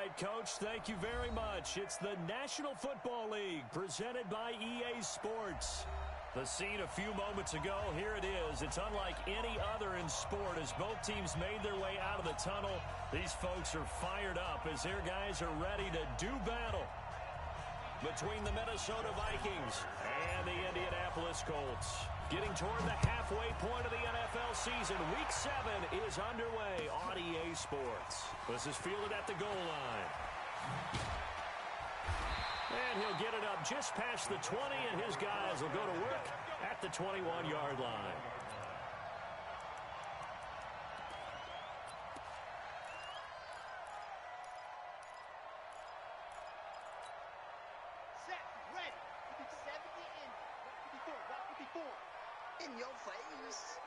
right, Coach. Thank you very much. It's the National Football League presented by EA Sports. The scene a few moments ago, here it is. It's unlike any other in sport as both teams made their way out of the tunnel. These folks are fired up as their guys are ready to do battle between the Minnesota Vikings and the Indianapolis Colts. Getting toward the halfway point of the NFL season, Week 7 is underway on EA Sports. This is fielded at the goal line. And he'll get it up just past the 20, and his guys will go to work at the 21-yard line. Set, ready. 70 in. 54. In your face.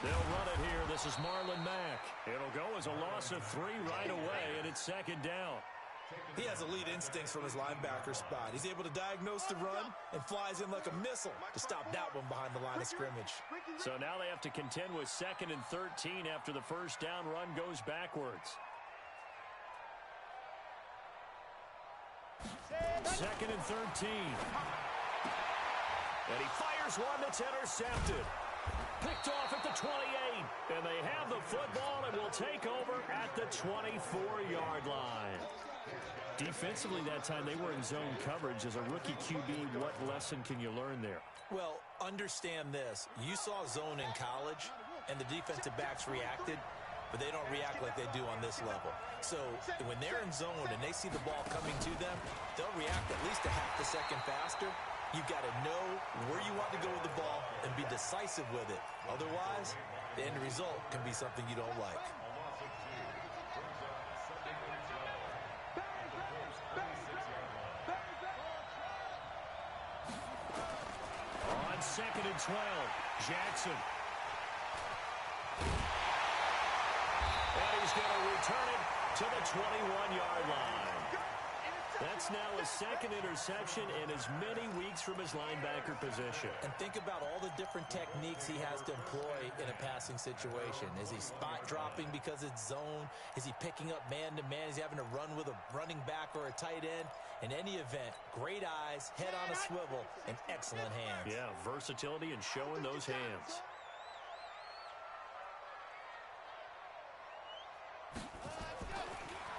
They'll run it here. This is Marlon Mack. It'll go as a loss of 3 right away, and it's second down. He has elite instincts from his linebacker spot. He's able to diagnose the run and flies in like a missile to stop that one behind the line of scrimmage. So now they have to contend with 2nd and 13 after the first down run goes backwards. 2nd and 13. And he fires one that's intercepted. Picked off at the 28. And they have the football and will take over at the 24-yard line. Defensively that time, they were in zone coverage. As a rookie QB, what lesson can you learn there? Well, understand this. You saw zone in college, and the defensive backs reacted, but they don't react like they do on this level. So when they're in zone and they see the ball coming to them, they'll react at least a half a second faster. You've got to know where you want to go with the ball and be decisive with it. Otherwise, the end result can be something you don't like. On 2nd and 12, Jackson. And he's going to return it to the 21-yard line. That's now his 2nd interception in as many weeks from his linebacker position. And think about all the different techniques he has to employ in a passing situation. Is he spot dropping because it's zone? Is he picking up man-to-man? Is he having to run with a running back or a tight end? In any event, great eyes, head on a swivel, and excellent hands. Yeah, versatility and showing those hands.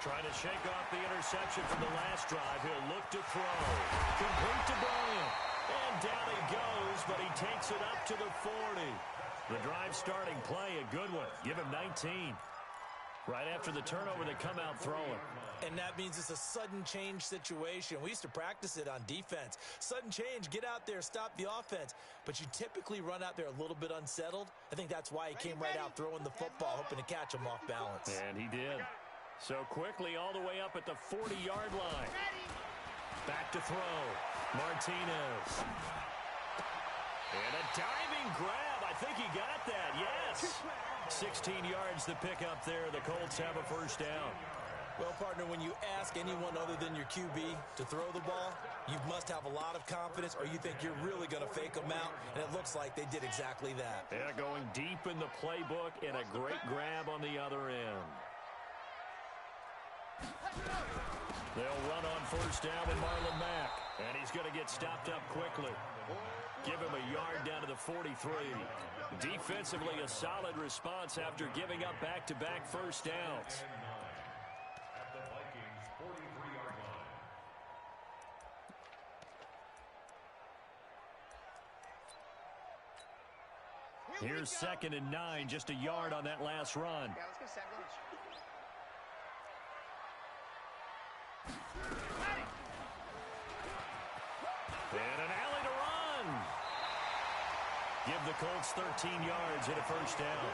Trying to shake off the interception from the last drive. He'll look to throw. Complete to Bryant. And down he goes, but he takes it up to the 40. The drive starting play, a good one. Give him 19. Right after the turnover, they come out throwing. And that means it's a sudden change situation. We used to practice it on defense. Sudden change, get out there, stop the offense. But you typically run out there a little bit unsettled. I think that's why he came right out throwing the football, hoping to catch him off balance. And he did. So quickly all the way up at the 40-yard line. Back to throw. Martinez. And a diving grab. I think he got that. Yes. 16 yards to pick up there. The Colts have a first down. Well, partner, when you ask anyone other than your QB to throw the ball, you must have a lot of confidence or you think you're really going to fake them out, and it looks like they did exactly that. Yeah, going deep in the playbook and a great grab on the other end. They'll run on first down with Marlon Mack, and he's going to get stopped up quickly. Give him a yard down to the 43. Defensively, a solid response after giving up back-to-back first downs. Here's 2nd and 9, just a yard on that last run. Yeah, let's go second. And an alley to run. Give the Colts 13 yards and a first down.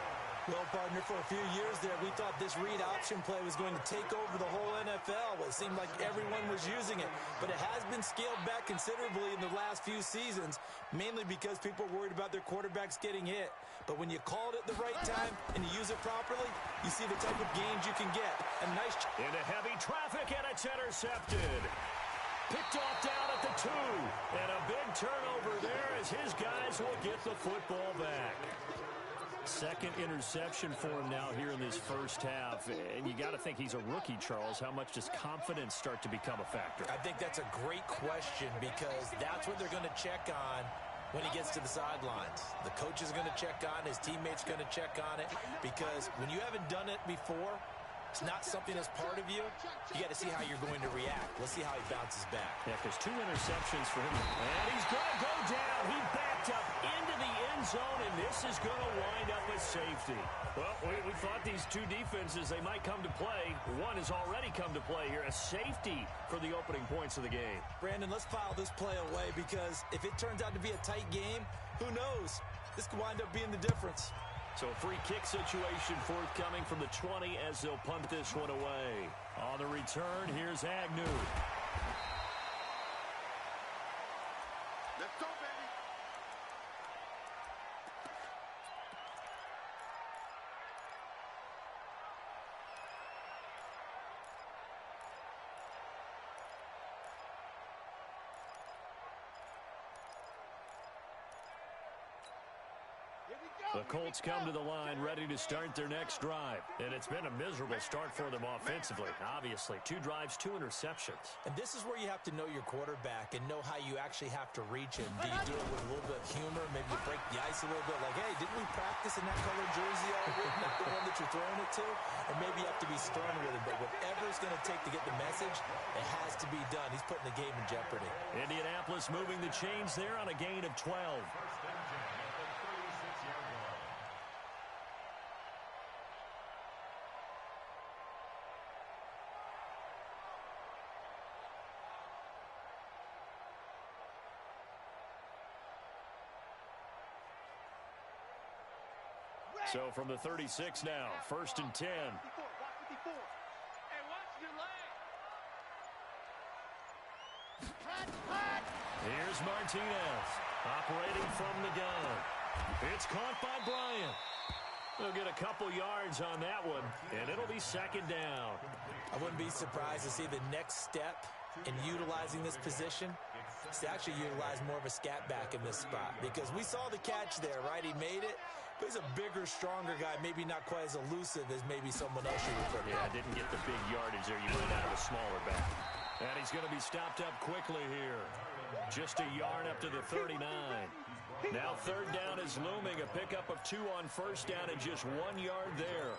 Well, partner, for a few years there, we thought this read option play was going to take over the whole NFL. It seemed like everyone was using it. But it has been scaled back considerably in the last few seasons, mainly because people are worried about their quarterbacks getting hit. But when you call it at the right time and you use it properly, you see the type of gains you can get. A nice... Into heavy traffic, and it's intercepted. Picked off down at the 2. And a big turnover there as his guys will get the football back. Second interception for him now here in this first half. And you got to think he's a rookie, Charles. How much does confidence start to become a factor? I think that's a great question because that's what they're going to check on when he gets to the sidelines. The coach is going to check on, his teammates going to check on it, because when you haven't done it before, it's not something that's part of you. You got to see how you're going to react. Let's see how he bounces back. Yeah, because 2 interceptions for him. And he's going to go down. He backed up into the end zone, and this is going to wind up a safety. Well, we thought these two defenses, they might come to play. One has already come to play here. A safety for the opening points of the game. Brandon, let's file this play away because if it turns out to be a tight game, who knows? This could wind up being the difference. So free kick situation forthcoming from the 20 as they'll punt this one away. On the return, here's Agnew. Let's go, baby. The Colts come to the line ready to start their next drive. And it's been a miserable start for them offensively. Obviously, 2 drives, 2 interceptions. And this is where you have to know your quarterback and know how you actually have to reach him. Do you do it with a little bit of humor? Maybe you break the ice a little bit. Like, hey, didn't we practice in that colored jersey already? Not the one that you're throwing it to? Or maybe you have to be stern with it. But whatever it's going to take to get the message, it has to be done. He's putting the game in jeopardy. Indianapolis moving the chains there on a gain of 12. So from the 36 now, 1st and 10. Hey, watch your leg. Here's Martinez, operating from the gun. It's caught by Bryant. They'll get a couple yards on that one, and it'll be 2nd down. I wouldn't be surprised to see the next step in utilizing this position is to actually utilize more of a scat back in this spot, because we saw the catch there, right? He made it. But he's a bigger, stronger guy, maybe not quite as elusive as maybe someone else you would put. Yeah, didn't get the big yardage there. You might have a smaller back. And he's going to be stopped up quickly here. Just a yard up to the 39. Now 3rd down is looming. A pickup of 2 on 1st down and just 1 yard there.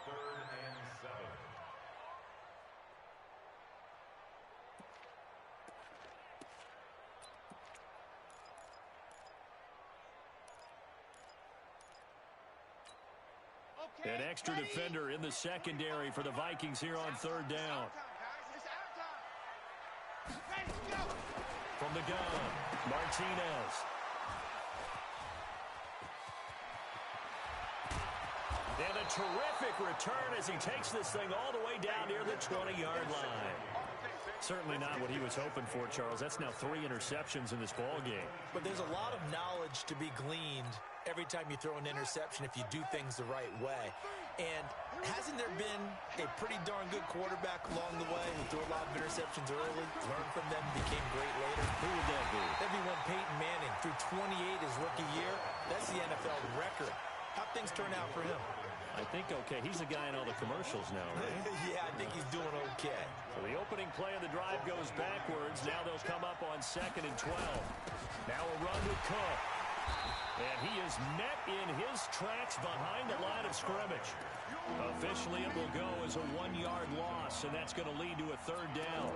An extra defender in the secondary for the Vikings here on 3rd down. From the gun, Martinez. And a terrific return as he takes this thing all the way down near the 20-yard line. Certainly not what he was hoping for, Charles. That's now 3 interceptions in this ball game. But there's a lot of knowledge to be gleaned every time you throw an interception if you do things the right way. And hasn't there been a pretty darn good quarterback along the way who threw a lot of interceptions early, learned from them, became great later? Who would that be? That'd be one Peyton Manning. Threw 28 his rookie year. That's the NFL record. How'd things turn out for him? I think okay. He's the guy in all the commercials now, right? Yeah, I think he's doing okay. So the opening play of the drive goes backwards. Now they'll come up on 2nd and 12. Now a run with Cook. And he is met in his tracks behind the line of scrimmage. Officially, it will go as a 1-yard loss, and that's going to lead to a 3rd down.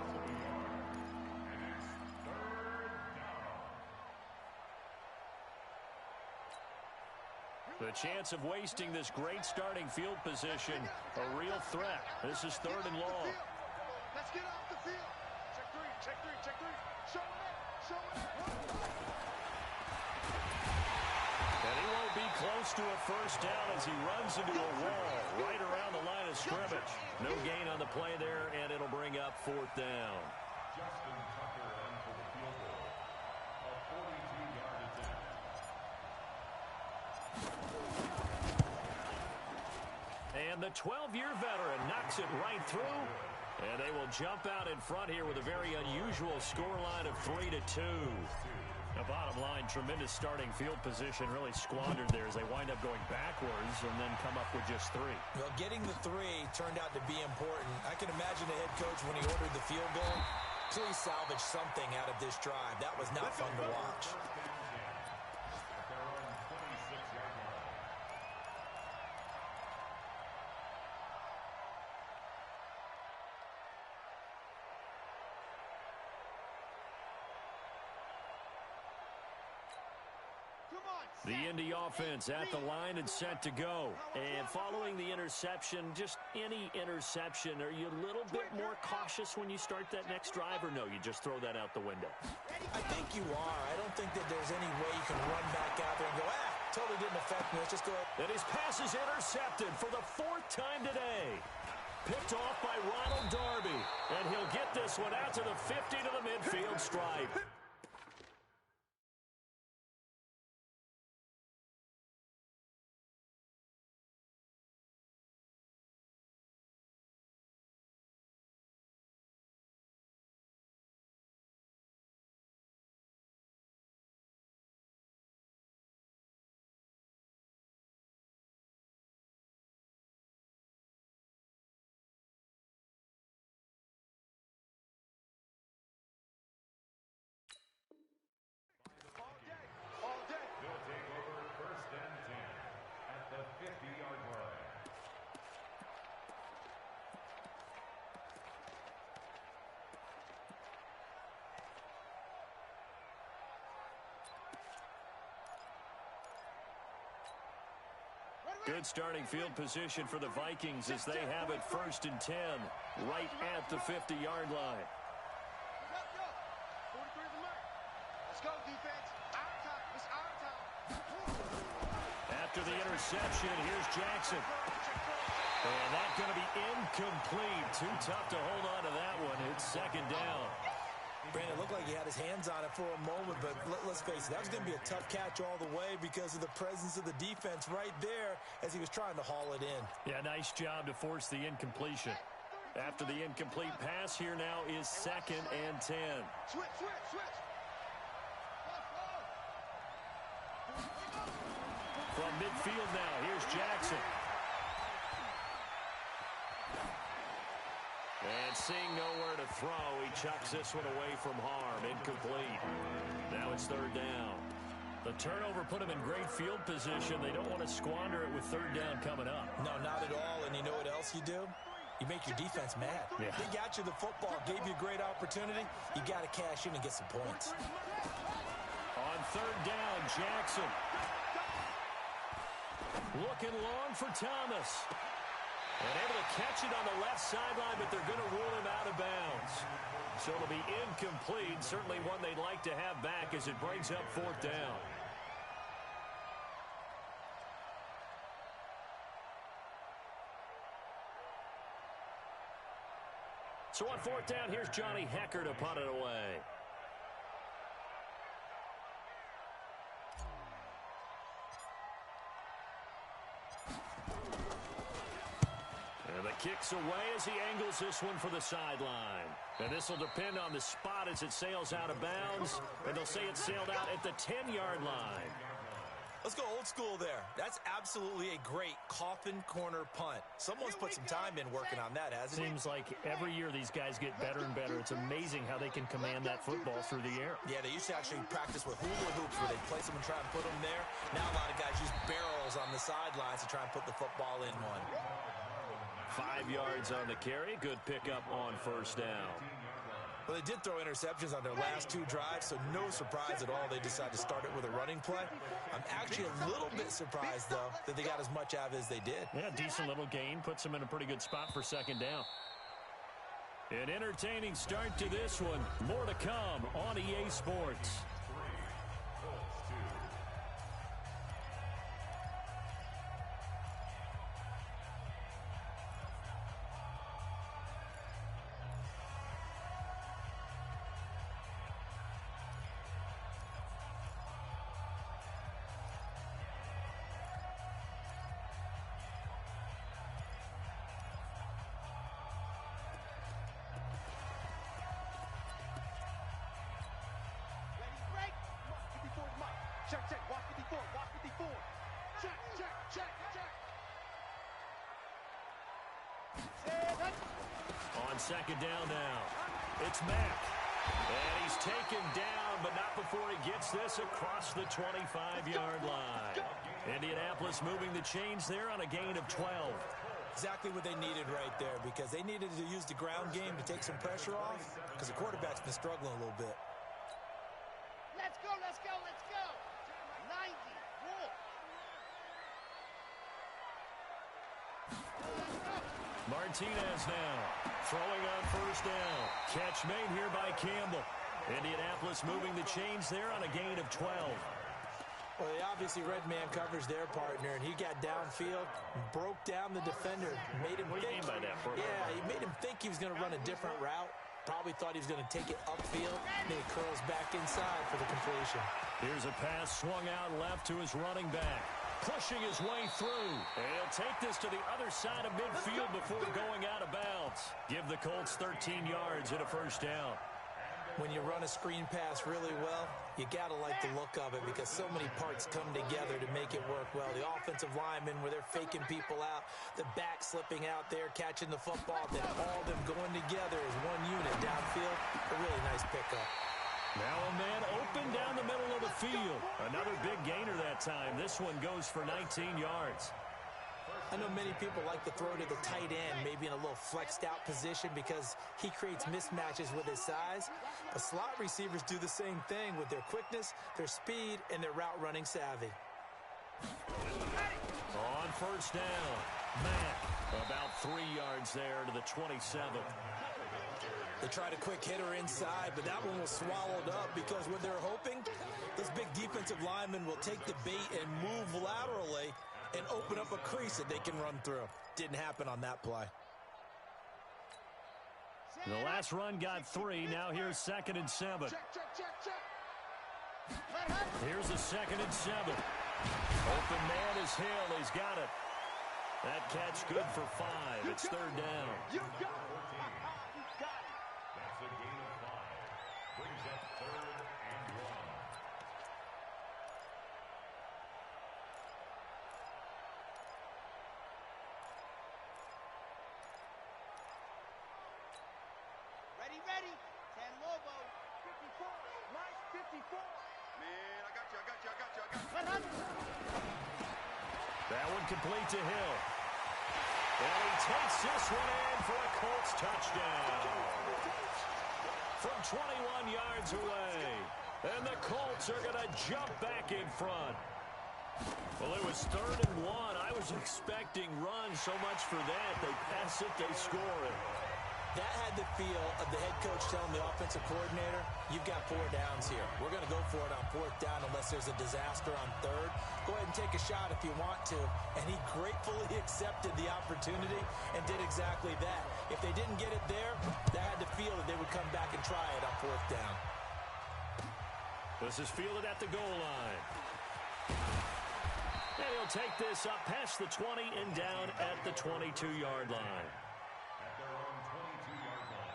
The chance of wasting this great starting field position, a real threat. This is 3rd and long. Let's get off the field. Check 3, check 3, check 3. Show it, show it. And he won't be close to a 1st down as he runs into a wall right around the line of scrimmage. No gain on the play there, and it'll bring up 4th down. And the 12-year veteran knocks it right through. And they will jump out in front here with a very unusual scoreline of 3-2. The bottom line, tremendous starting field position, really squandered there as they wind up going backwards and then come up with just 3. Well, getting the 3 turned out to be important. I can imagine the head coach when he ordered the field goal. Please salvage something out of this drive. That was not fun to watch. The Indy offense at the line and set to go. And following the interception, just any interception, are you a little bit more cautious when you start that next drive, or no, you just throw that out the window? I think you are. I don't think that there's any way you can run back out there and go, totally didn't affect me. Let's just go ahead. And his pass is intercepted for the 4th time today. Picked off by Ronald Darby. And he'll get this one out to the 50 to the midfield stripe. Good starting field position for the Vikings as they have it 1st and 10, right at the 50-yard line. Let's go, defense. Our time. It's our time. After the interception, here's Jackson. And that's going to be incomplete. Too tough to hold on to that one. It's 2nd down. Brandon, it looked like he had his hands on it for a moment, but let's face it, that was going to be a tough catch all the way because of the presence of the defense right there as he was trying to haul it in. Yeah, nice job to force the incompletion. After the incomplete pass, here now is 2nd and 10. Switch. From midfield now, here's Jackson. And seeing nowhere to throw, he chucks this one away from harm. Incomplete. Now it's 3rd down. The turnover put him in great field position. They don't want to squander it with 3rd down coming up. No, not at all. And you know what else you do? You make your defense mad. Yeah. They got you the football, gave you a great opportunity. You got to cash in and get some points. On 3rd down, Jackson. Looking long for Thomas. And able to catch it on the left sideline, but they're going to rule him out of bounds. So it'll be incomplete. Certainly one they'd like to have back as it brings up 4th down. So on 4th down, here's Johnny Hecker to punt it away. Kicks away as he angles this one for the sideline. And this will depend on the spot as it sails out of bounds. And they'll say it sailed out at the 10-yard line. Let's go old school there. That's absolutely a great coffin corner punt. Someone's put some time in working on that, hasn't he? Seems like every year these guys get better and better. It's amazing how they can command that football through the air. Yeah, they used to actually practice with hula hoops where they'd place them and try and put them there. Now a lot of guys use barrels on the sidelines to try and put the football in one. 5 yards on the carry. Good pickup on 1st down. Well, they did throw interceptions on their last 2 drives, so no surprise at all they decided to start it with a running play. I'm actually a little bit surprised, though, that they got as much out of it as they did. Yeah, decent little gain. Puts them in a pretty good spot for 2nd down. An entertaining start to this one. More to come on EA Sports. Check, check. Watch 54. Watch 54. Check, check, check, check. On second down now, it's Mack. And he's taken down, but not before he gets this across the 25-yard line. Indianapolis moving the chains there on a gain of 12. Exactly what they needed right there, because they needed to use the ground game to take some pressure off, because the quarterback's been struggling a little bit. Let's go, let's go, let's go. 90, roll. Martinez now throwing on first down. Catch made here by Campbell. Indianapolis moving the chains there on a gain of 12. Well, they obviously read man coverage their partner, and he got downfield, broke down the defender, made him think. What do you mean by that? Yeah, he made him think he was going to run a different route. Probably thought he was going to take it upfield, and then he curls back inside for the completion. Here's a pass swung out left to his running back. Pushing his way through. And he'll take this to the other side of midfield before going out of bounds. Give the Colts 13 yards and a first down. When you run a screen pass really well, you got to like the look of it because so many parts come together to make it work well. The offensive linemen, where they're faking people out, the back slipping out there, catching the football, then all of them going together as one unit downfield. A really nice pickup. Now a man open down the middle of the field. Another big gainer that time. This one goes for 19 yards. I know many people like to throw to the tight end, maybe in a little flexed out position because he creates mismatches with his size. But slot receivers do the same thing with their quickness, their speed, and their route running savvy. On first down, Mack about 3 yards there to the 27. They tried a quick hitter inside, but that one was swallowed up because what they're hoping, this big defensive lineman will take the bait and move laterally and open up a crease that they can run through. Didn't happen on that play. The last run got 3. Now here's 2nd and 7. Here's a 2nd and 7. Open man is Hill. He's got it. That catch good for 5. It's 3rd down. You got it. You got it. That's a gain of 5. Brings up 3rd and 1. Ready, ready. 10 Lobo. 54. Right, 54. Man, I got you. That one complete to Hill. And he takes this one in for a Colts touchdown. From 21 yards away. And the Colts are going to jump back in front. Well, it was 3rd and 1. I was expecting runs so much for that. They pass it, they score it. That had the feel of the head coach telling the offensive coordinator, you've got 4 downs here. We're going to go for it on 4th down unless there's a disaster on 3rd. Go ahead and take a shot if you want to. And he gratefully accepted the opportunity and did exactly that. If they didn't get it there, that had the feel that they would come back and try it on 4th down. This is fielded at the goal line. And he'll take this up past the 20 and down at the 22-yard line. At their own 22-yard line.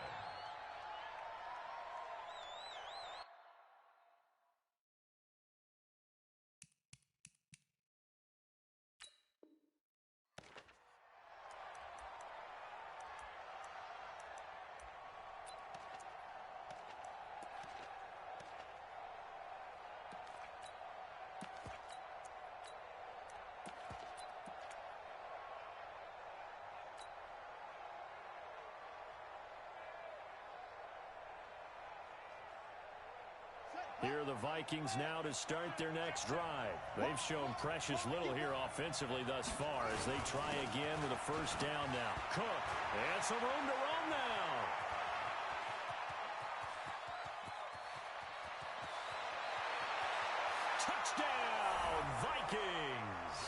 Here are the Vikings now to start their next drive. They've shown precious little here offensively thus far as they try again with a first down now. Cook, and some room to roam now. Touchdown, Vikings.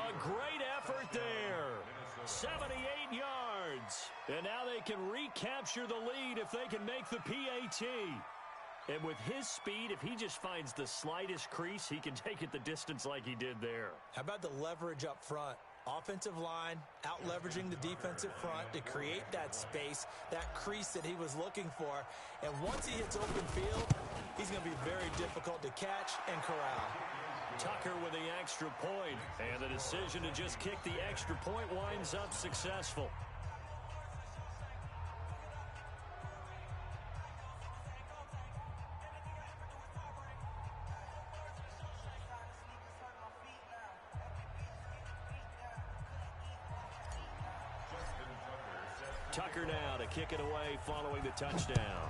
A great effort there. 78 yards. And now they can recapture the lead if they can make the PAT. And with his speed, if he just finds the slightest crease, he can take it the distance like he did there. How about the leverage up front? Offensive line out leveraging the defensive front to create that space, that crease that he was looking for. And once he hits open field, he's going to be very difficult to catch and corral. Tucker with the extra point, and the decision to just kick the extra point winds up successful. Tucker now to kick it away following the touchdown.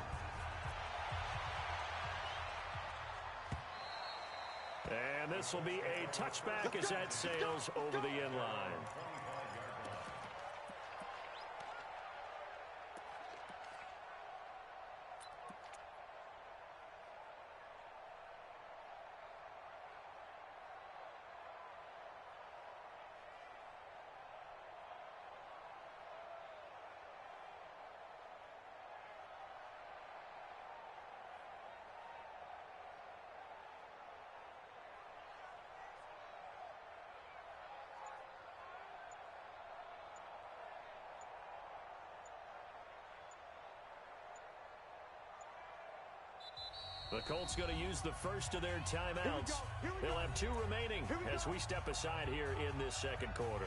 And this will be a touchback as that sails over the end line. The Colts going to use the first of their timeouts. They'll have 2 remaining as we step aside here in this second quarter.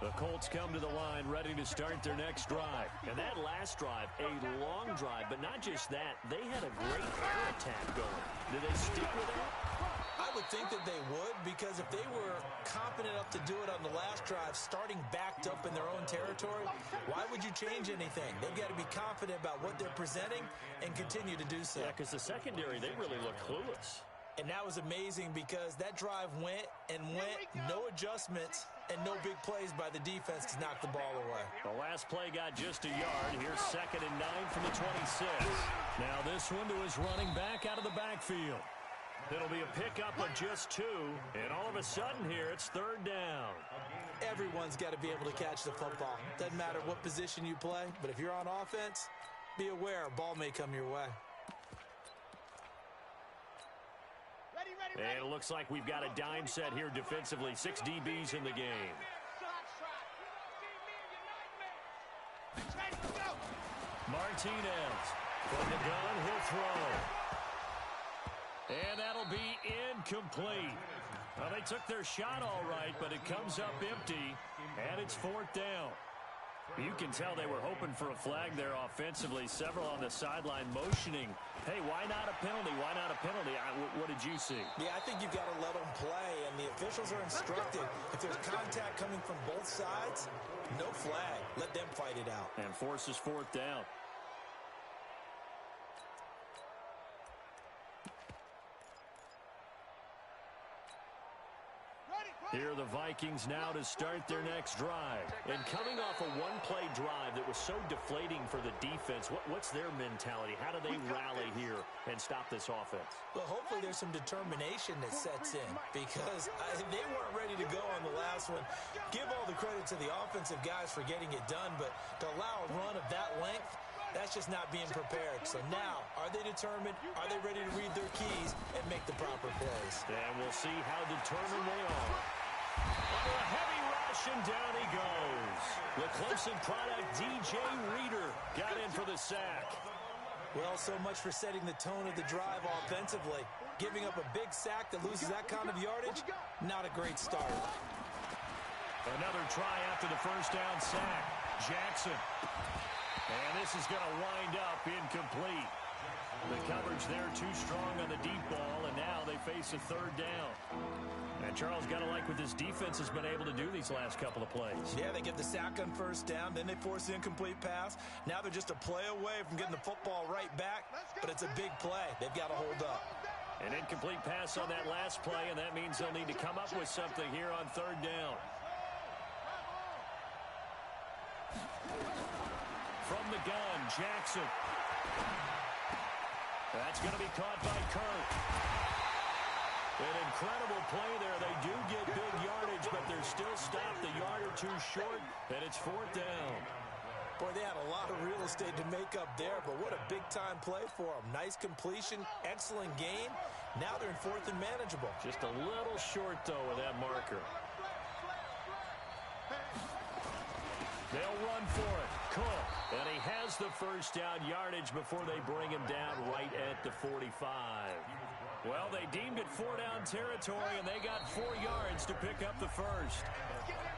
The Colts come to the line ready to start their next drive. And that last drive, a long drive, but not just that. They had a great air attack going. Did they stick with it? I would think that they would, because if they were confident enough to do it on the last drive, starting backed up in their own territory, why would you change anything? They've got to be confident about what they're presenting and continue to do so. Yeah, because the secondary, they really look clueless. And that was amazing because that drive went and went, no adjustments, and no big plays by the defense to knock the ball away. The last play got just a yard. Here's 2nd and 9 from the 26. Now this one to his running back out of the backfield. It'll be a pickup of just 2, and all of a sudden here it's 3rd down. Everyone's got to be able to catch the football. Doesn't matter what position you play, but if you're on offense, be aware a ball may come your way. And it looks like we've got a dime set here defensively. 6 DBs in the game. Martinez from the gun, he'll throw. And that'll be incomplete. Well, they took their shot all right, but it comes up empty, and it's 4th down. You can tell they were hoping for a flag there offensively. Several on the sideline motioning, hey, why not a penalty? Why not a penalty? What did you see? Yeah, I think you've got to let them play, and the officials are instructed. If there's contact coming from both sides, no flag. Let them fight it out. And forces 4th down. Here are the Vikings now to start their next drive. And coming off a one-play drive that was so deflating for the defense, what's their mentality? How do they rally here and stop this offense? Well, hopefully there's some determination that sets in, because they weren't ready to go on the last one. Give all the credit to the offensive guys for getting it done, but to allow a run of that length, that's just not being prepared. So now, are they determined? Are they ready to read their keys and make the proper plays? And we'll see how determined they are. Under a heavy rush, and down he goes. The Clemson product, DJ Reader, got in for the sack. Well, so much for setting the tone of the drive offensively. Giving up a big sack that loses that kind of yardage, not a great start. Another try after the first down sack. Jackson. And this is going to wind up incomplete. The coverage there too strong on the deep ball, and now they face a 3rd down. And Charles, got to like what this defense has been able to do these last couple of plays. Yeah, they get the sack on first down, then they force the incomplete pass. Now they're just a play away from getting the football right back, but it's a big play. They've got to hold up. An incomplete pass on that last play, and that means they'll need to come up with something here on 3rd down. From the gun, Jackson. That's going to be caught by Kirk. An incredible play there. They do get big yardage, but they're still stopped a yard or two short, and it's fourth down. Boy, they had a lot of real estate to make up there, but what a big-time play for them. Nice completion, excellent gain. Now they're in fourth and manageable. Just a little short, though, with that marker. They'll run for it. Cook. And he has the first down yardage before they bring him down right at the 45. Well, they deemed it four-down territory, and they got 4 yards to pick up the first.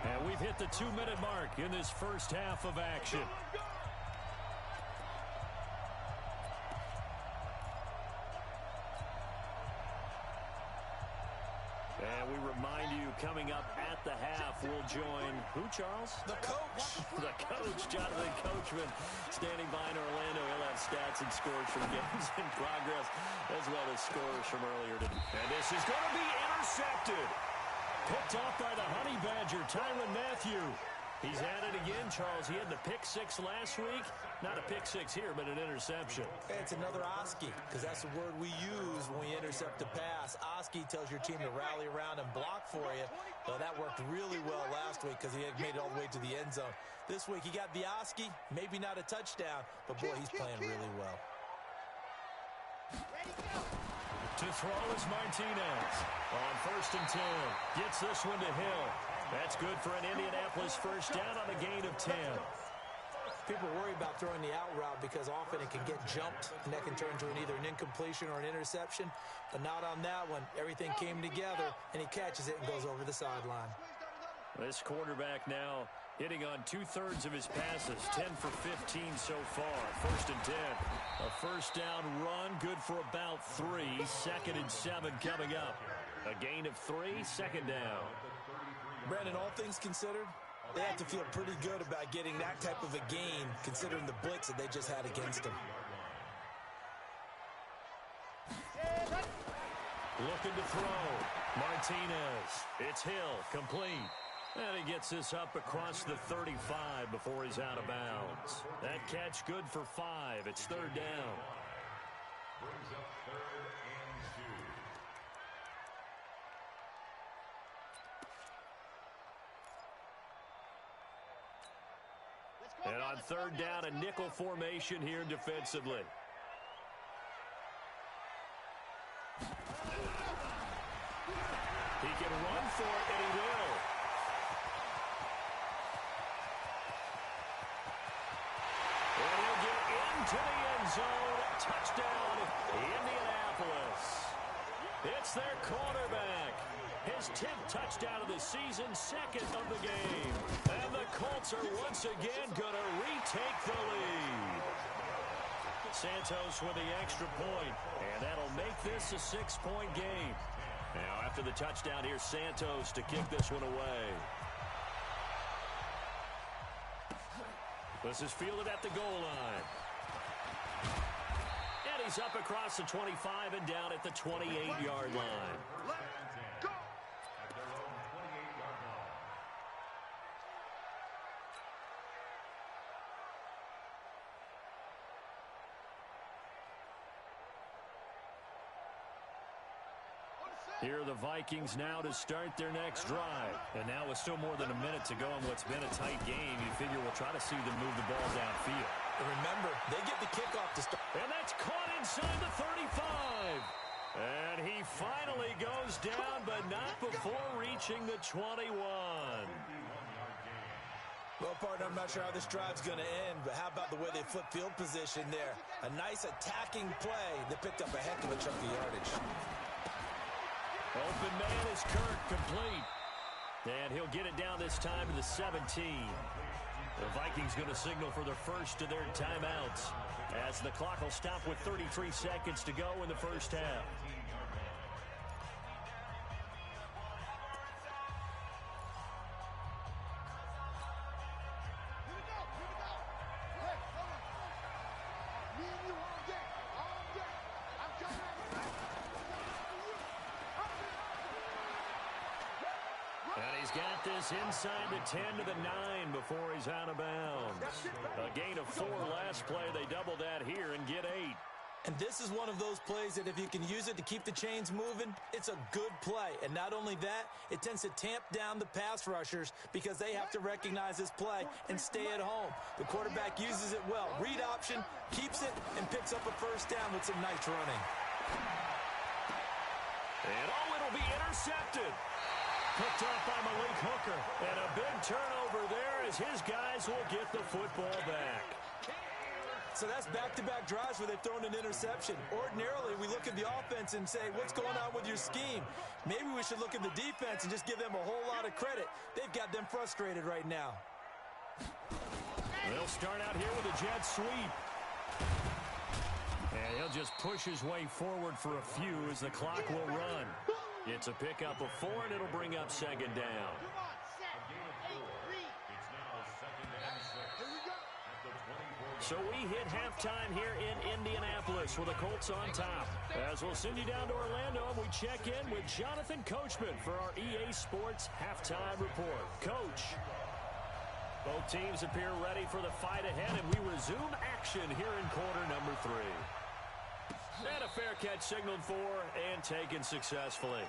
And we've hit the 2-minute mark in this first half of action. And we remind you, coming up at the half, we'll join who, Charles? The coach. The coach, Jonathan Coachman, standing by in Orlando. He'll have stats and scores from games in progress, as well as scores from earlier today. And this is going to be intercepted. Picked off by the Honey Badger, Tyrann Mathieu. He's at it again, Charles. He had the pick 6 last week. Not a pick 6 here, but an interception. It's another Oski, because that's the word we use when we intercept a pass. Oski tells your team to rally around and block for you. Well, that worked really well last week because he had made it all the way to the end zone. This week he got the Oski, maybe not a touchdown, but boy, he's playing really well. To throw is Martinez on 1st and 10. Gets this one to Hill. That's good for an Indianapolis first down on a gain of 10. People worry about throwing the out route because often it can get jumped, and that can turn into either an incompletion or an interception. But not on that one. Everything came together, and he catches it and goes over the sideline. This quarterback now hitting on 2/3 of his passes, 10 for 15 so far. 1st and 10. A first down run, good for about 3. 2nd and 7 coming up. A gain of 3, 2nd down. Brandon, all things considered, they have to feel pretty good about getting that type of a gain, considering the blitz that they just had against them. Looking to throw. Martinez. It's Hill. Complete. And he gets this up across the 35 before he's out of bounds. That catch good for 5. It's 3rd down. Brings up 3rd and 2. And on 3rd down, a nickel formation here defensively. He can run for it, and he will. And he'll get into the end zone. Touchdown, Indianapolis. It's their quarterback. His 10th touchdown of the season, 2nd of the game. And the Colts are once again going to retake the lead. Santos with the extra point, and that'll make this a 6-point game. Now, after the touchdown, here's Santos to kick this one away. This is fielded at the goal line. And he's up across the 25 and down at the 28-yard line. At their own 28-yard line. Here are the Vikings now to start their next drive. And now with still more than a minute to go in what's been a tight game, you figure we'll try to see them move the ball downfield. And remember, they get the kickoff to start. And that's caught inside the 35. And he finally goes down, but not before reaching the 21. Well, partner, I'm not sure how this drive's going to end, but how about the way they flip field position there? A nice attacking play that picked up a heck of a chunk of yardage. Open man is Kirk, complete. And he'll get it down this time to the 17. The Vikings going to signal for the first of their timeouts as the clock will stop with 33 seconds to go in the first half. Got this inside the 10 to the 9 before he's out of bounds. A gain of 4 last play. They double that here and get 8. And this is one of those plays that if you can use it to keep the chains moving, it's a good play. And not only that, it tends to tamp down the pass rushers because they have to recognize this play and stay at home. The quarterback uses it well. Read option, keeps it, and picks up a first down with some nice running. And it'll be intercepted. Picked up by Malik Hooker. And a big turnover there as his guys will get the football back. So that's back-to-back drives where they've thrown an interception. Ordinarily, we look at the offense and say, what's going on with your scheme? Maybe we should look at the defense and just give them a whole lot of credit. They've got them frustrated right now. They'll start out here with a jet sweep. And he'll just push his way forward for a few as the clock will run. It's a pickup of 4, and it'll bring up second down. So we hit halftime here in Indianapolis with the Colts on top. As we'll send you down to Orlando, we check in with Jonathan Coachman for our EA Sports Halftime Report. Coach, both teams appear ready for the fight ahead, and we resume action here in quarter number 3. And a fair catch signaled for and taken successfully.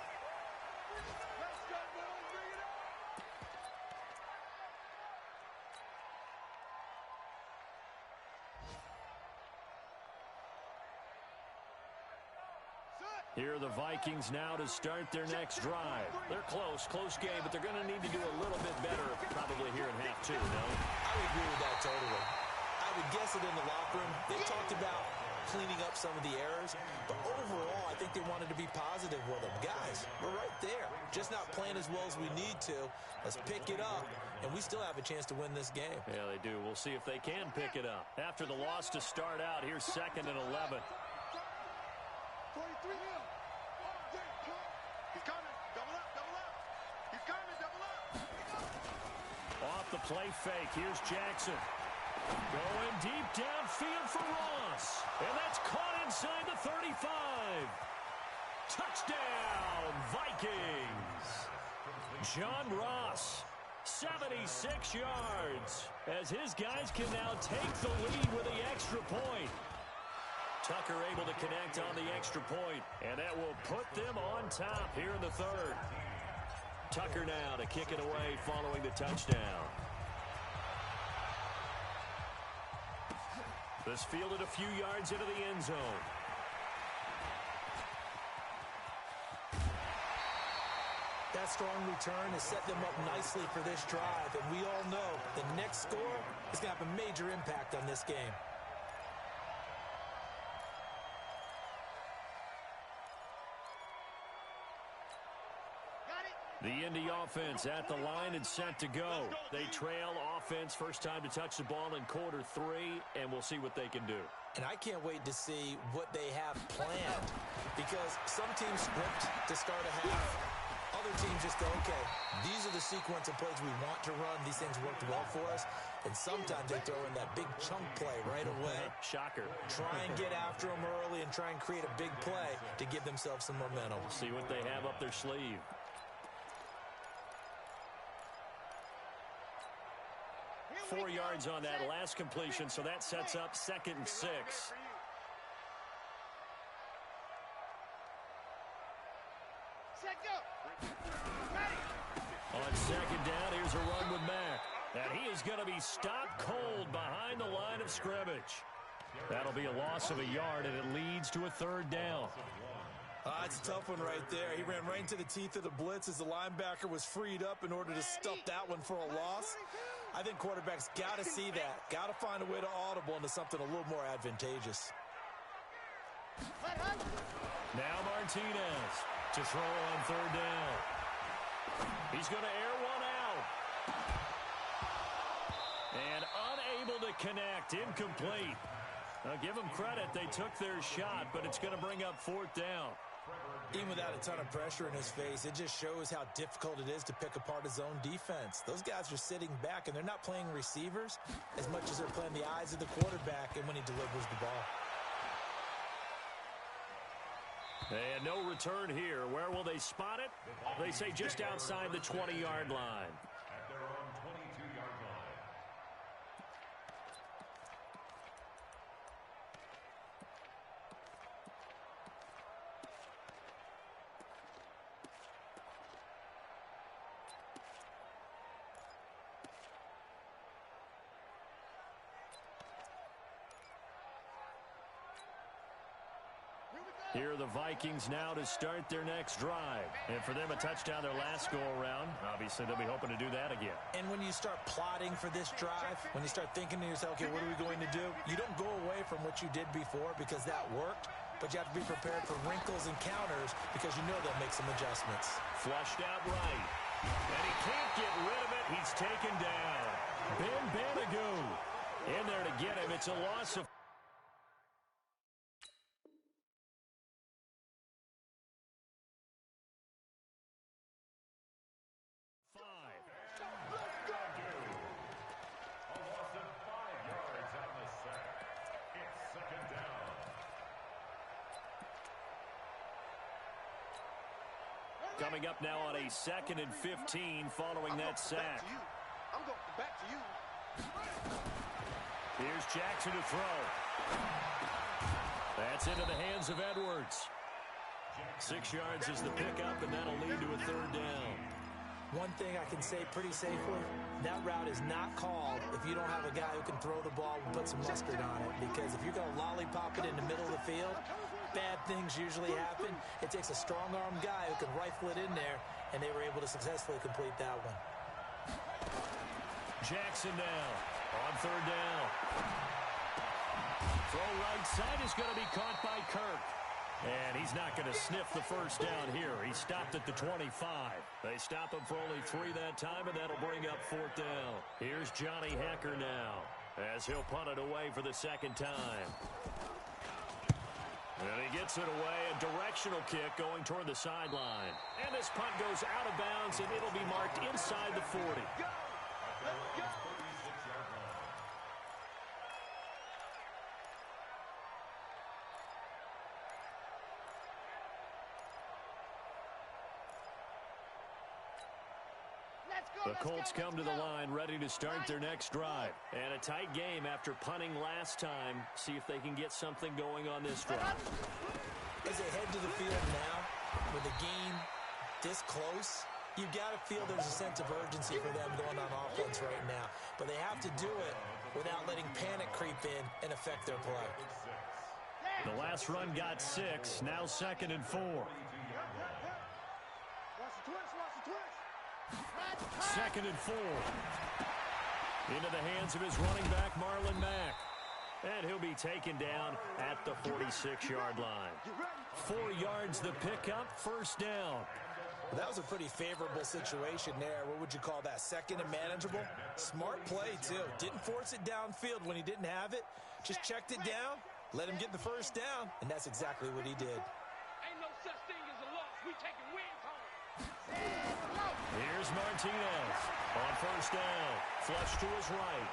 Here are the Vikings now to start their next drive. They're close game, but they're going to need to do a little bit better probably here in half 2, no? I would agree with that totally. I would guess it in the locker room. They talked about cleaning up some of the errors, but overall, I think they wanted to be positive with them. Guys, we're right there. Just not playing as well as we need to. Let's pick it up, and we still have a chance to win this game. Yeah, they do. We'll see if they can pick it up. After the loss to start out, here's 2nd and 11. 23. He's coming. Double up. He's coming. Double up. Off the play fake. Here's Jackson. Going deep downfield for Ross. And that's caught inside the 35. Touchdown, Vikings. John Ross, 76 yards. As his guys can now take the lead with the extra point. Tucker able to connect on the extra point, and that will put them on top here in the 3rd. Tucker now to kick it away following the touchdown. This fielded a few yards into the end zone. That strong return has set them up nicely for this drive, and we all know the next score is going to have a major impact on this game. The Indy offense at the line and set to go. They trail offense first time to touch the ball in quarter 3, and we'll see what they can do. And I can't wait to see what they have planned, because some teams script to start a half. Other teams just go, okay, these are the sequence of plays we want to run. These things worked well for us. And sometimes they throw in that big chunk play right away. Shocker. Try and get after them early and try and create a big play to give themselves some momentum. See what they have up their sleeve. Here 4 yards on that last completion, so that sets up 2nd and 6. Set, go. Ready. On 2nd down, here's a run with Mack. And he is going to be stopped cold behind the line of scrimmage. That'll be a loss of a yard, and it leads to a 3rd down. It's a tough one right there. He ran right into the teeth of the blitz as the linebacker was freed up in order to stuff that one for a loss. I think quarterbacks got to see that. Got to find a way to audible into something a little more advantageous. Now Martinez to throw on 3rd down. He's going to air one out. And unable to connect. Incomplete. Now give them credit. They took their shot, but it's going to bring up 4th down. Even without a ton of pressure in his face, it just shows how difficult it is to pick apart his own defense. Those guys are sitting back, and they're not playing receivers as much as they're playing the eyes of the quarterback and when he delivers the ball. And no return here. Where will they spot it? They say just outside the 20-yard line. At their own 22-yard line. Here are the Vikings now to start their next drive. And for them, a touchdown their last go-around. Obviously, they'll be hoping to do that again. And when you start plotting for this drive, when you start thinking to yourself, okay, what are we going to do? You don't go away from what you did before because that worked, but you have to be prepared for wrinkles and counters because you know they'll make some adjustments. Flushed out right. And he can't get rid of it. He's taken down. Ben Banagoo in there to get him. It's a loss of 5. A loss of 5 yards on the sack. It's second down. Coming up now on a 2nd and 15 following that sack. I'm going back to you. Here's Jackson to throw. That's into the hands of Edwards. 6 yards is the pickup, and that'll lead to a 3rd down. One thing I can say pretty safely, that route is not called if you don't have a guy who can throw the ball and put some mustard on it. Because if you're going to lollipop it in the middle of the field, bad things usually happen. It takes a strong-armed guy who can rifle it in there, and they were able to successfully complete that one. Jackson now on 3rd down. Throw right side is going to be caught by Kirk. And he's not going to sniff the 1st down here. He stopped at the 25. They stop him for only 3 that time, and that'll bring up 4th down. Here's Johnny Hacker now as he'll punt it away for the 2nd time. And he gets it away, a directional kick going toward the sideline. And this punt goes out of bounds, and it'll be marked inside the 40. The Colts come to the line ready to start their next drive. And a tight game after punting last time. See if they can get something going on this drive. As they head to the field now, with the game this close, you've got to feel there's a sense of urgency for them going on offense right now. But they have to do it without letting panic creep in and affect their play. The last run got 6. Now 2nd and 4. 2nd and 4. Into the hands of his running back, Marlon Mack. And he'll be taken down at the 46-yard line. 4 yards the pickup, 1st down. That was a pretty favorable situation there. What would you call that? 2nd and manageable? Smart play, too. Didn't force it downfield when he didn't have it. Just checked it down, let him get the 1st down, and that's exactly what he did. Ain't no such thing as a loss. We taking wins home. Here's Martinez on 1st down. Flush to his right.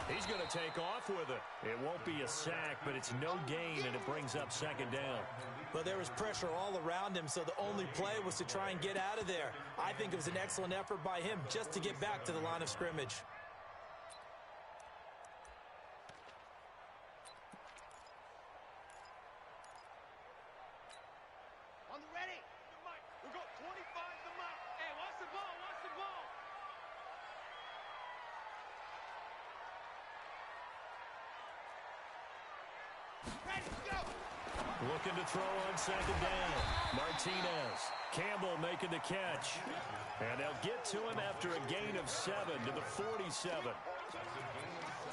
He's going to take off with it. It won't be a sack, but it's no gain, and it brings up 2nd down. Well, there was pressure all around him, so the only play was to try and get out of there. I think it was an excellent effort by him just to get back to the line of scrimmage. On the ready. We got 25 the mic. Hey, watch the ball. Watch the ball. Ready, go. Looking to throw on 2nd down. Martinez. Campbell making the catch. And they'll get to him after a gain of 7 to the 47.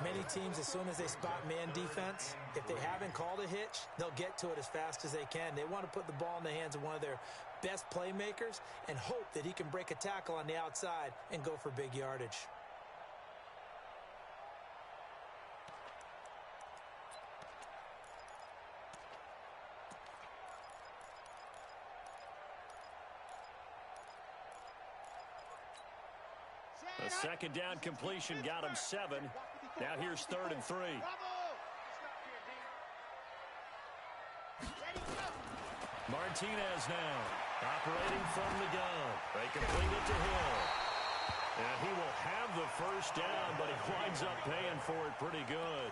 Many teams, as soon as they spot man defense, if they haven't called a hitch, they'll get to it as fast as they can. They want to put the ball in the hands of one of their best playmakers and hope that he can break a tackle on the outside and go for big yardage. A 2nd down completion got him 7. Now here's 3rd and 3. Martinez now operating from the gun. They complete it to Hill. And he will have the 1st down, but he winds up paying for it pretty good.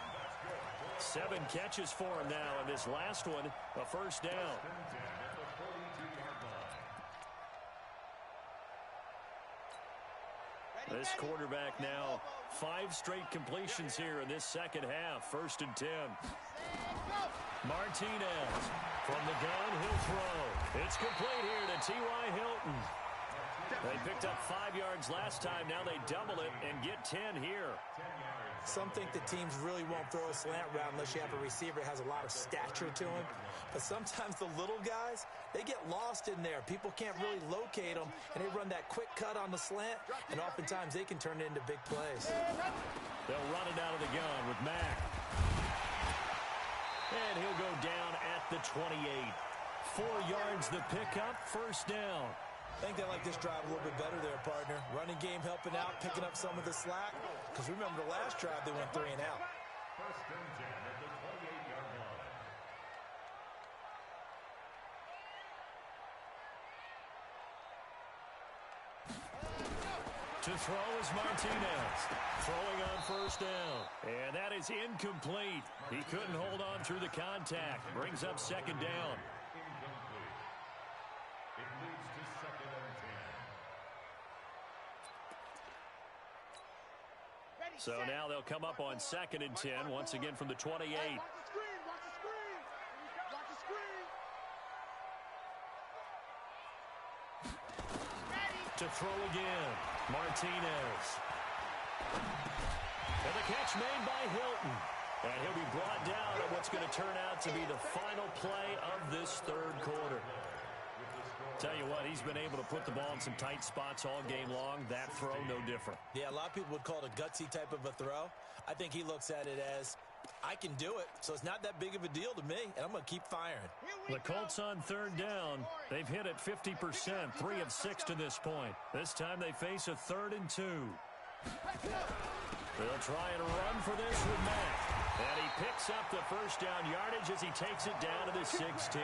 7 catches for him now, and this last one, a 1st down. This quarterback now 5 straight completions here in this second half. 1st and 10. Martinez from the gun, he'll throw. It's complete here to T.Y. Hilton. They picked up 5 yards last time. Now they double it and get 10 here. Some think the teams really won't throw a slant route unless you have a receiver that has a lot of stature to him. But sometimes the little guys, they get lost in there. People can't really locate them, and they run that quick cut on the slant, and oftentimes they can turn it into big plays. They'll run it out of the gun with Mack. And he'll go down at the 28. 4 yards the pickup, 1st down. I think they like this drive a little bit better there, partner. Running game helping out, picking up some of the slack. Because remember the last drive, they went 3 and out. 1st and 10 at the 28-yard line. To throw is Martinez. Throwing on 1st down. And that is incomplete. He couldn't hold on through the contact. Brings up 2nd down. Incomplete. It leads to 2nd and 10. So now they'll come up on 2nd and 10, once again from the 28. Watch the screen, watch the screen. Watch the screen. Ready. To throw again, Martinez. And the catch made by Hilton. And he'll be brought down on what's going to turn out to be the final play of this 3rd quarter. Tell you what, he's been able to put the ball in some tight spots all game long. That throw, no different. Yeah, a lot of people would call it a gutsy type of a throw. I think he looks at it as, I can do it, so it's not that big of a deal to me, and I'm going to keep firing. The Colts on 3rd down. They've hit it 50%, 3 of 6 to this point. This time they face a 3rd and 2. They'll try and run for this with Mack. And he picks up the 1st down yardage as he takes it down to the 16.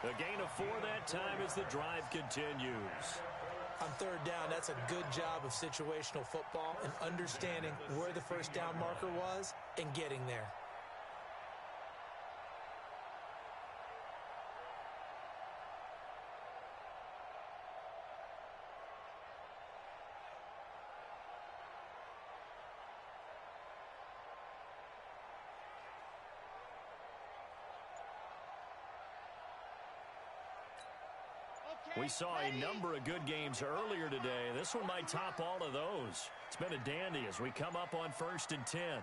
A gain of 4 that time as the drive continues. On 3rd down, that's a good job of situational football and understanding where the 1st down marker was and getting there. We saw a number of good games earlier today. This one might top all of those. It's been a dandy as we come up on 1st and 10.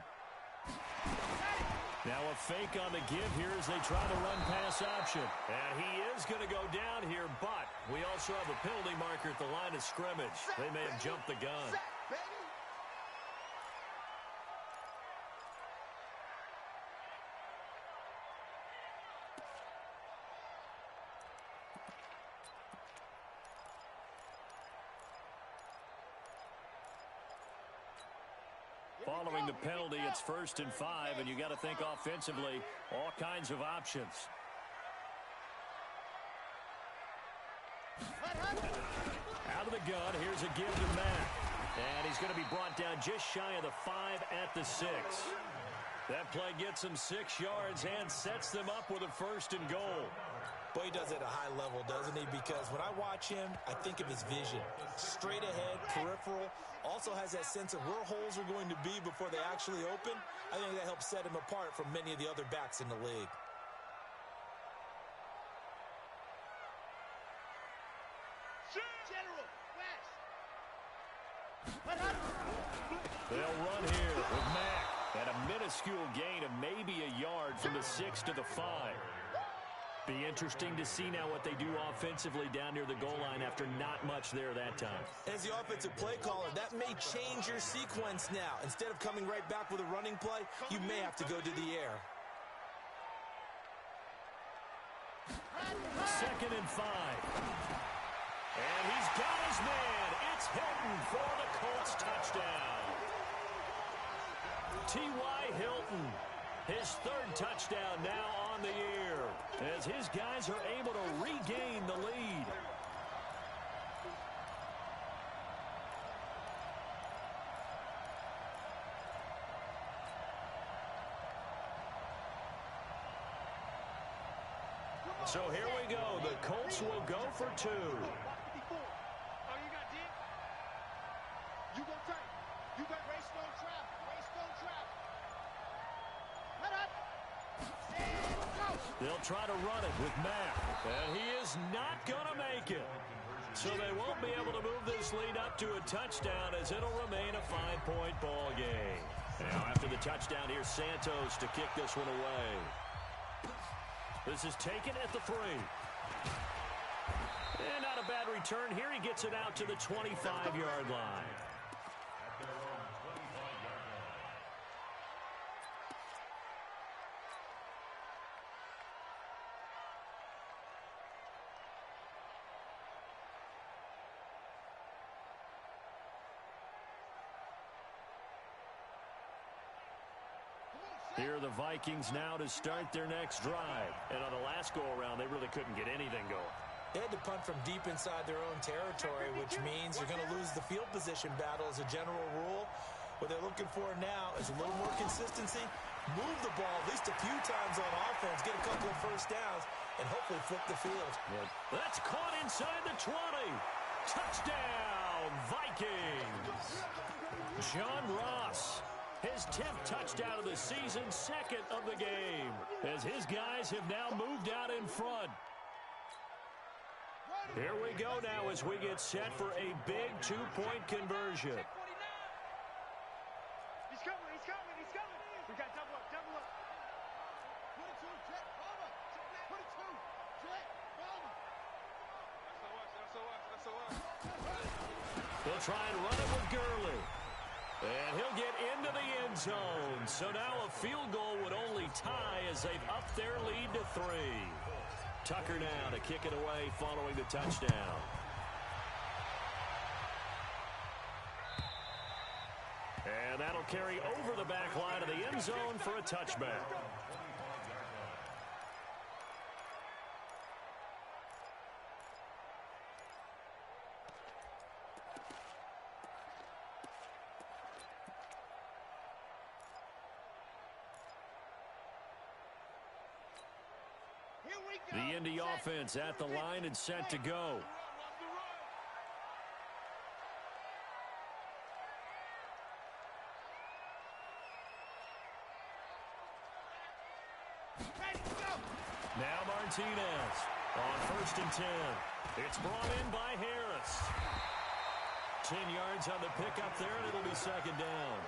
Now a fake on the give here as they try the run-pass option. And he is going to go down here, but we also have a penalty marker at the line of scrimmage. They may have jumped the gun. Following the penalty, it's 1st and 5, and you got to think offensively, all kinds of options. Out of the gun, here's a give to Mack. And he's going to be brought down just shy of the 5 at the 6. That play gets him 6 yards and sets them up with a 1st and goal. Boy, he does it at a high level, doesn't he? Because when I watch him, I think of his vision. Straight ahead, peripheral, also has that sense of where holes are going to be before they actually open. I think that helps set him apart from many of the other backs in the league. They'll run here with Mack. And a minuscule gain of maybe a yard from the 6 to the 5. Be interesting to see now what they do offensively down near the goal line after not much there that time. As the offensive play caller, that may change your sequence now. Instead of coming right back with a running play, you may have to go to the air. 2nd and 5. And he's got his man. It's Hilton for the Colts touchdown. T.Y. Hilton, his 3rd touchdown now on the year, as his guys are able to regain the lead. So here we go. The Colts will go for 2. They'll try to run it with Mack, and he is not going to make it. So they won't be able to move this lead up to a touchdown as it'll remain a 5-point ball game. Now after the touchdown, here's Santos to kick this one away. This is taken at the 3. And not a bad return here. He gets it out to the 25-yard line. Here are the Vikings now to start their next drive. And on the last go-around, they really couldn't get anything going. They had to punt from deep inside their own territory, which means you're going to lose the field position battle as a general rule. What they're looking for now is a little more consistency, move the ball at least a few times on offense, get a couple of first downs, and hopefully flip the field. That's caught inside the 20. Touchdown, Vikings. John Ross. His 10th touchdown of the season, 2nd of the game, as his guys have now moved out in front. Here we go now as we get set for a big 2-point conversion. He's coming, he's coming, he's coming. We got double up, double up. Put it 2, check, over. Put it 2, check, over. That's us. They'll try and run it with Gurley. And he'll get into the end zone. So now a field goal would only tie as they've upped their lead to 3. Tucker now to kick it away following the touchdown. And that'll carry over the back line of the end zone for a touchback. The Indy offense at the line and set to go. Now Martinez on 1st and 10. It's brought in by Harris. 10 yards on the pickup there, and it'll be 2nd down.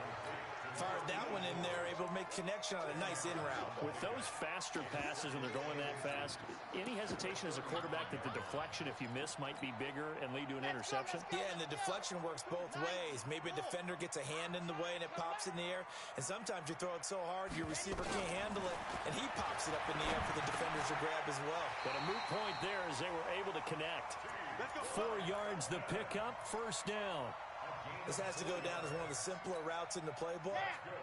Fired that one in there, able to make connection on a nice in route. With those faster passes when they're going that fast, any hesitation as a quarterback that the deflection, if you miss, might be bigger and lead to an interception? Yeah, and the deflection works both ways. Maybe a defender gets a hand in the way and it pops in the air, and sometimes you throw it so hard your receiver can't handle it, and he pops it up in the air for the defenders to grab as well. But a moot point there as they were able to connect. 4 yards the pickup, 1st down. This has to go down as one of the simpler routes in the playbook,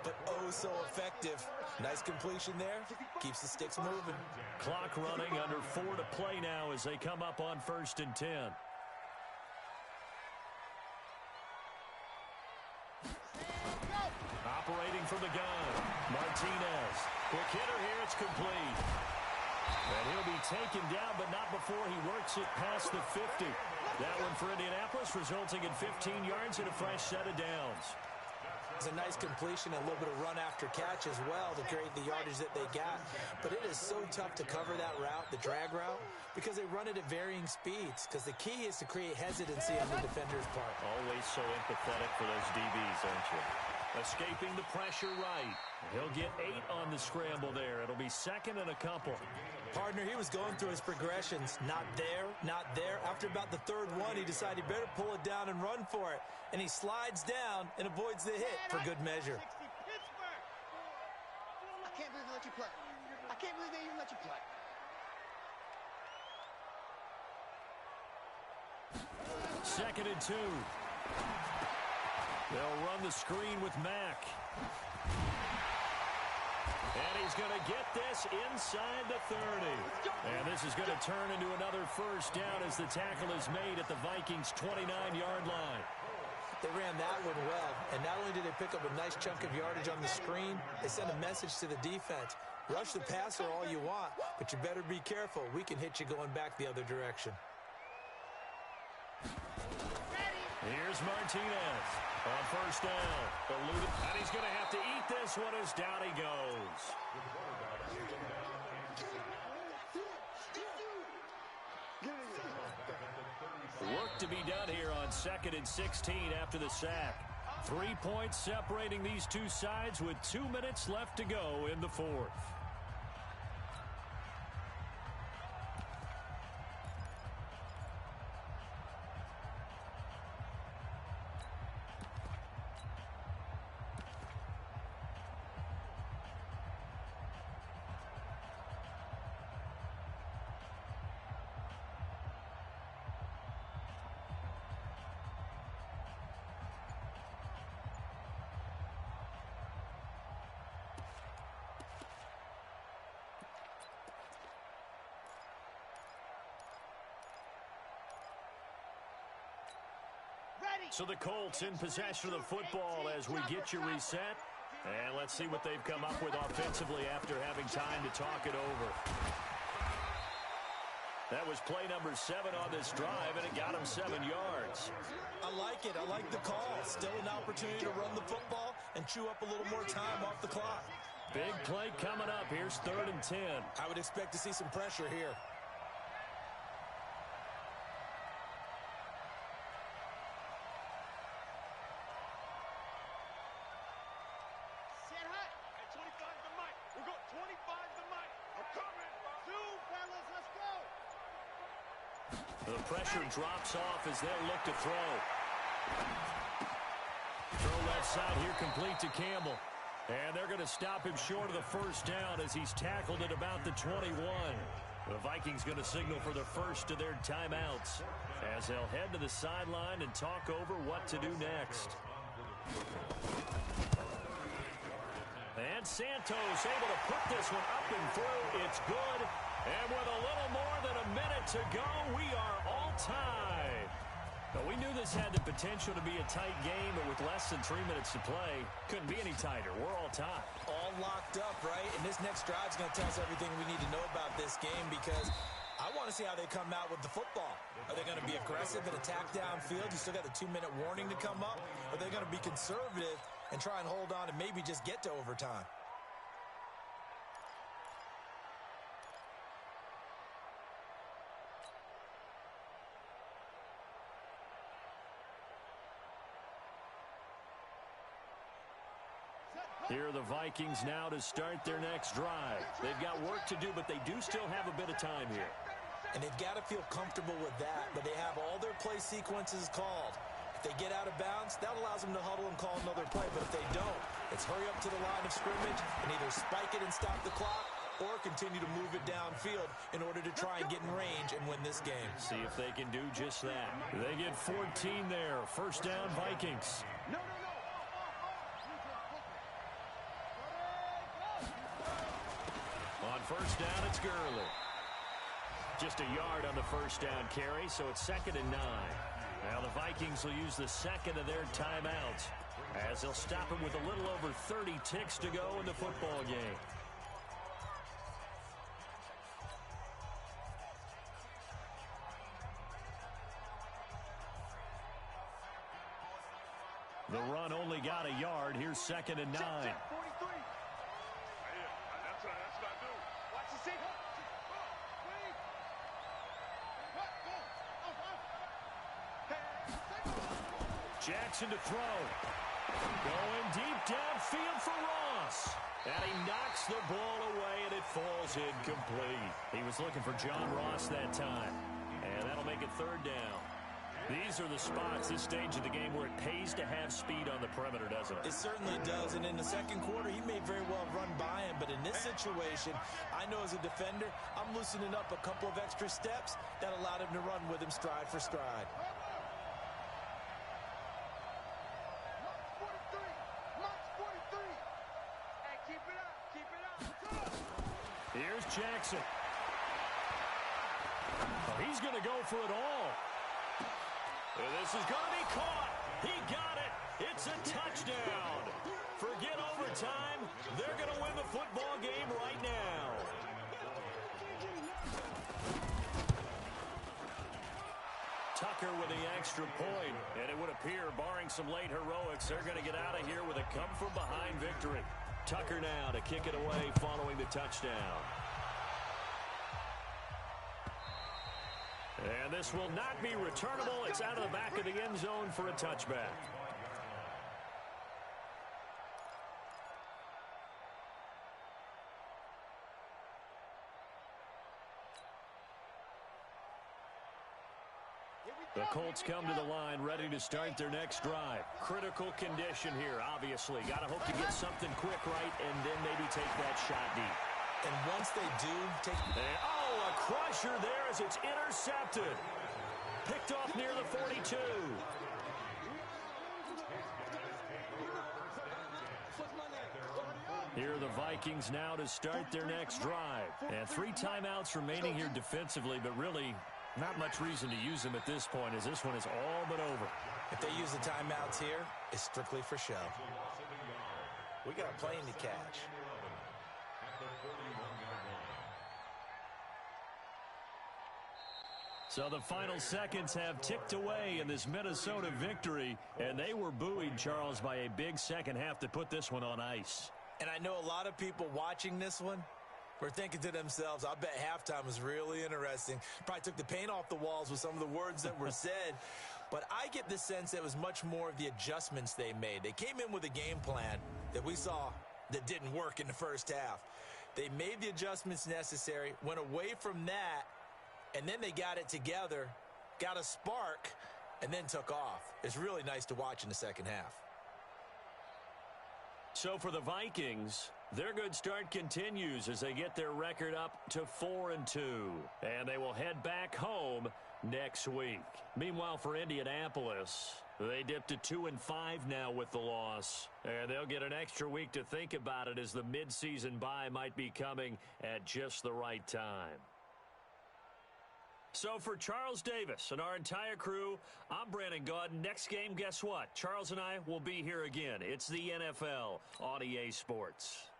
but oh so effective. Nice completion there. Keeps the sticks moving. Clock running, under 4 to play now as they come up on 1st and 10. Operating from the gun, Martinez. Quick hitter here, it's complete. And he'll be taken down, but not before he works it past the 50. That one for Indianapolis, resulting in 15 yards and a fresh set of downs. It's a nice completion and a little bit of run after catch as well to create the yardage that they got. But it is so tough to cover that route, the drag route, because they run it at varying speeds. Because the key is to create hesitancy on the defender's part. Always so empathetic for those DBs, aren't you? Escaping the pressure right. He'll get 8 on the scramble there. It'll be 2nd and a couple. Partner, he was going through his progressions. Not there, not there. After about the 3rd one, he decided he better pull it down and run for it. And he slides down and avoids the hit for good measure. I can't believe they let you play. I can't believe they even let you play. Second and 2. They'll run the screen with Mack. And he's going to get this inside the 30. And this is going to turn into another 1st down as the tackle is made at the Vikings' 29-yard line. They ran that one well, and not only did they pick up a nice chunk of yardage on the screen, they sent a message to the defense. Rush the passer all you want, but you better be careful. We can hit you going back the other direction. Here's Martinez on 1st down. Eluded, and he's going to have to eat this one as down he goes. Work to be done here on 2nd and 16 after the sack. 3 points separating these two sides with 2 minutes left to go in the fourth. So the Colts in possession of the football as we get you reset. And let's see what they've come up with offensively after having time to talk it over. That was play number 7 on this drive, and it got him 7 yards. I like it. I like the call. Still an opportunity to run the football and chew up a little more time off the clock. Big play coming up. Here's 3rd and 10. I would expect to see some pressure here. The pressure drops off as they'll look to throw. Throw left side here complete to Campbell. And they're going to stop him short of the first down as he's tackled at about the 21. The Vikings going to signal for the first of their timeouts as they'll head to the sideline and talk over what to do next. And Santos able to put this one up and through. It's good. And with a little more than a minute to go, we are all tied. Now, we knew this had the potential to be a tight game, but with less than 3 minutes to play, couldn't be any tighter. We're all tied. All locked up, right? And this next drive is going to tell us everything we need to know about this game because I want to see how they come out with the football. Are they going to be aggressive and attack downfield? You still got the 2-minute warning to come up. Are they going to be conservative and try and hold on and maybe just get to overtime? Here are the Vikings now to start their next drive. They've got work to do, but they do still have a bit of time here. And they've got to feel comfortable with that, but they have all their play sequences called. If they get out of bounds, that allows them to huddle and call another play, but if they don't, it's hurry up to the line of scrimmage and either spike it and stop the clock or continue to move it downfield in order to try and get in range and win this game. See if they can do just that. They get 14 there. First down, Vikings. On first down, it's Gurley. Just a yard on the first down carry, so it's 2nd and 9. Now the Vikings will use the second of their timeouts as they'll stop him with a little over 30 ticks to go in the football game. The run only got a yard. Here's 2nd and 9. Jackson to throw. Going deep downfield for Ross. And he knocks the ball away, and it falls incomplete. He was looking for John Ross that time. And that'll make it 3rd down. These are the spots, this stage of the game, where it pays to have speed on the perimeter, doesn't it? It certainly does, and in the second quarter, he may very well run by him, but in this situation, I know as a defender, I'm loosening up a couple of extra steps that allowed him to run with him stride for stride. Here's Jackson. Oh, he's going to go for it all. This is going to be caught. He got it. It's a touchdown. Forget overtime. They're going to win the football game right now. Tucker with the extra point. And it would appear, barring some late heroics, they're going to get out of here with a come-from-behind victory. Tucker now to kick it away following the touchdown. And this will not be returnable. It's out of the back of the end zone for a touchback. The Colts come to the line ready to start their next drive. Critical condition here, obviously. Got to hope to get something quick right and then maybe take that shot deep. And once they do take... Oh, a crusher there as it's intercepted. Picked off near the 42. Here are the Vikings now to start their next drive. And 3 timeouts remaining here defensively, but really not much reason to use them at this point as this one is all but over. If they use the timeouts here, it's strictly for show. We got a plane to catch. So the final seconds have ticked away in this Minnesota victory, and they were buoyed, Charles, by a big second half to put this one on ice. And I know a lot of people watching this one were thinking to themselves, I bet halftime was really interesting. Probably took the paint off the walls with some of the words that were said. But I get the sense that it was much more of the adjustments they made. They came in with a game plan that we saw that didn't work in the first half. They made the adjustments necessary, went away from that, and then they got it together, got a spark, and then took off. It's really nice to watch in the second half. So for the Vikings, their good start continues as they get their record up to 4-2. And they will head back home next week. Meanwhile, for Indianapolis, they dipped to 2-5 now with the loss. And they'll get an extra week to think about it as the midseason bye might be coming at just the right time. So for Charles Davis and our entire crew, I'm Brandon Gaudin. Next game, guess what? Charles and I will be here again. It's the NFL on EA Sports.